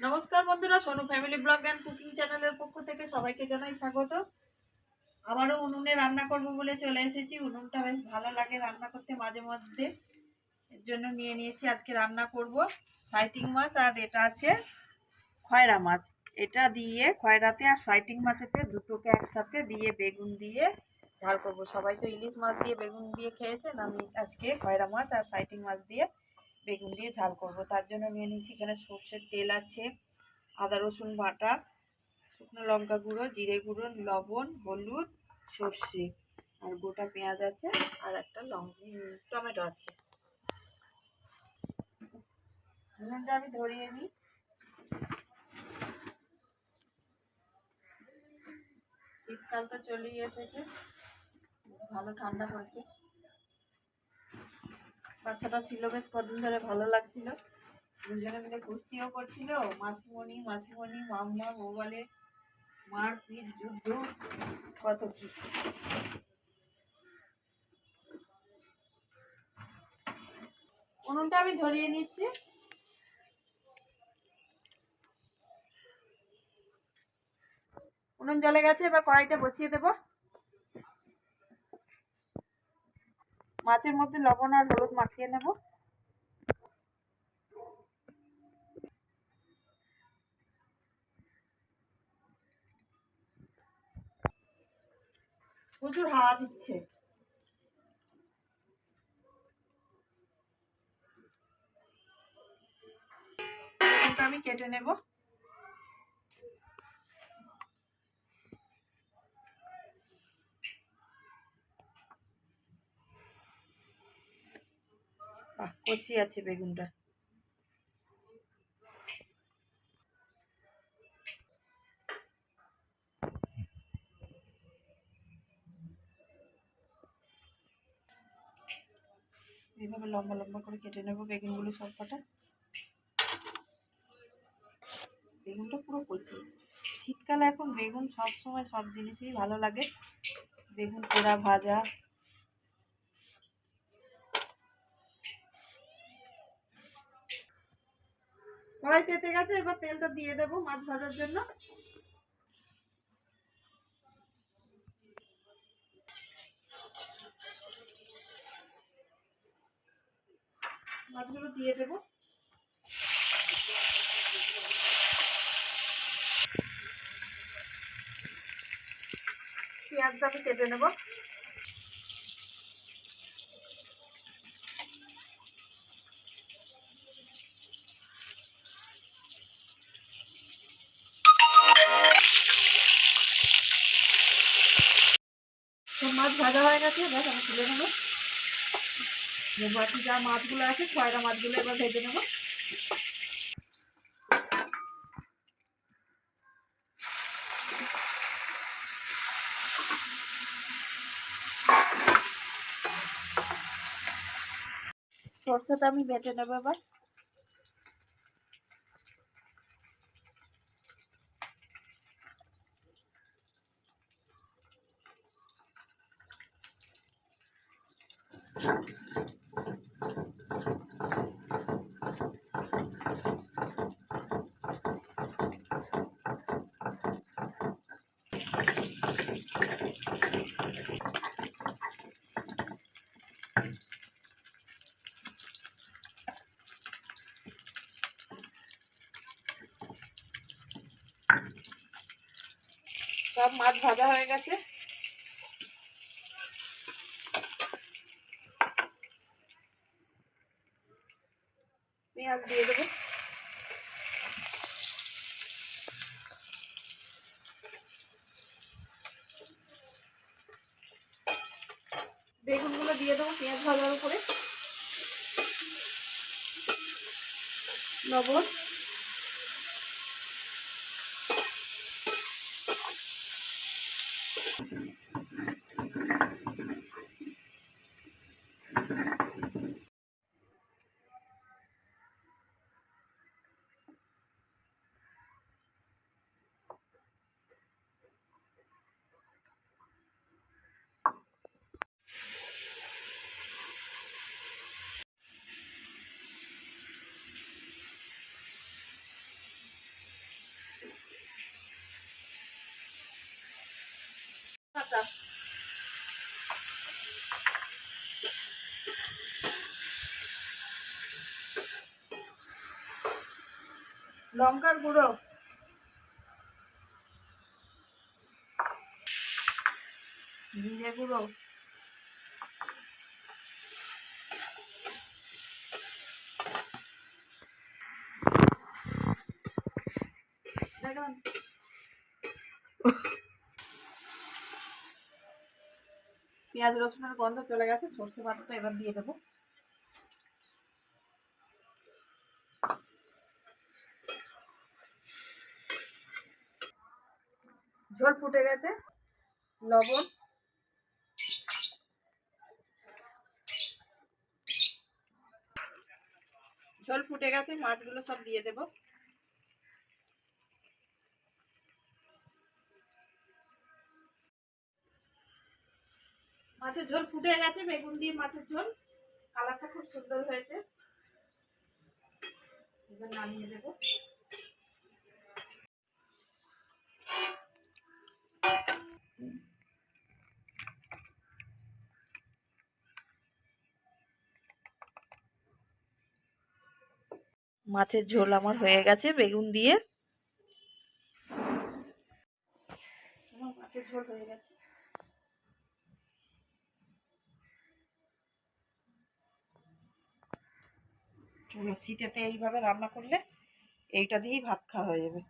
নমস্কার বন্ধুরা, Sonu family blog and cooking চ্যানেলের পক্ষ থেকে সবাইকে জানাই স্বাগত। আবারও উনুনে রান্না করব বলে চলে এসেছি। উনুনটা বেশ ভালো লাগে রান্না করতে মাঝে মধ্যে, এর জন্য নিয়ে নিয়েছি। আজকে রান্না করব সাইটিং মাছ, আর এটা আছে খয়রা মাছ। এটা দিয়ে খয়রাতে আর সাইটিং মাছেতে দুটোকে একসাথে দিয়ে বেগুন দিয়ে ঝাল করব। সবাই তো ইলিশ মাছ দিয়ে বেগুন দিয়ে খেয়েছেন, আমি আজকে খয়রা মাছ আর সাইটিং মাছ দিয়ে বেগুন দিয়ে ঝাল করব। তার জন্য নিয়ে নিয়েছি এখানে সর্ষের তেল আছে, আদা রসুন বাটা, শুকনো লঙ্কা গুঁড়ো, জিরে গুঁড়ো, লবণ, হলুদ, সর্ষে আর গোটা পেঁয়াজ আছে, আর একটা টমেটো আছে। উনুনটা আমি ধরিয়ে দিই। শীতকাল তো চলেই এসেছে, ভালো ঠান্ডা পড়ছে। বাচ্চাটা ছিল বেশ কদিন ধরে, ভালো লাগছিল। দুজনে মিলে কুস্তিও করছিল, মাসিমণি মাসিমণি, মাম্মা, ও বলে মারপিট, যুদ্ধ, কত কি। উনুনটা আমি ধরিয়ে নিচ্ছি। উনুন জ্বলে গেছে, এবার কড়াইটা বসিয়ে দেব। মাছের মধ্যে লবণ আর হলুদ মাখিয়ে নেব। প্রচুর হাওয়া দিচ্ছে। আমি কেটে নেব। কচি আছে বেগুনটা। এইভাবে লম্বা লম্বা করে কেটে নেব বেগুনগুলো সব কটা। বেগুনটা পুরো কচি। শীতকালে এখন বেগুন সব সময় সব জিনিসই ভালো লাগে। বেগুন পোড়া, ভাজা। কড়াই তেতে গেছে, এবার তেলটা দিয়ে দেব মাছ ভাজার জন্য। মাছগুলো দিয়ে দেব। পেঁয়াজটা আমি কেটে নেব। সব মাছ ভাজা হয়ে গেছে, এবার আমি তুলে নেব। বাকি যা মাছগুলো আছে, খয়রা মাছগুলো এবার ভেজে নেব। সরষেটা আমি বেটে নেব এবার। সব মাছ ভাজা হয়ে গেছে। পেঁয়াজ দিয়ে দেবো। বেগুনগুলো দিয়ে দেবো পেঁয়াজ ভাজার উপরে। লবণ, লঙ্কা, লঙ্কার গুঁড়ো, জিরে গুঁড়ো, পেঁয়াজ রসুনের গন্ধ চলে গেছে, সর্ষে বাটাটা এবার দিয়ে দেবো। ঝোল ফুটে গেছে, লবণ, ঝোল ফুটে গেছে, মাছগুলো সব দিয়ে দেবো। মাছের ঝোল ফুটে গেছে, বেগুন দিয়ে মাছের ঝোল, কালারটা খুব সুন্দর হয়েছে। এবার নামিয়ে দেবো। মাছের ঝোল আমার হয়ে গেছে বেগুন দিয়ে। আমার মাছের ঝোল হয়ে গেছে। চলো, শীতেতে এইভাবে রান্না করলে এইটা দিয়েই ভাত খাওয়া হয়ে যাবে।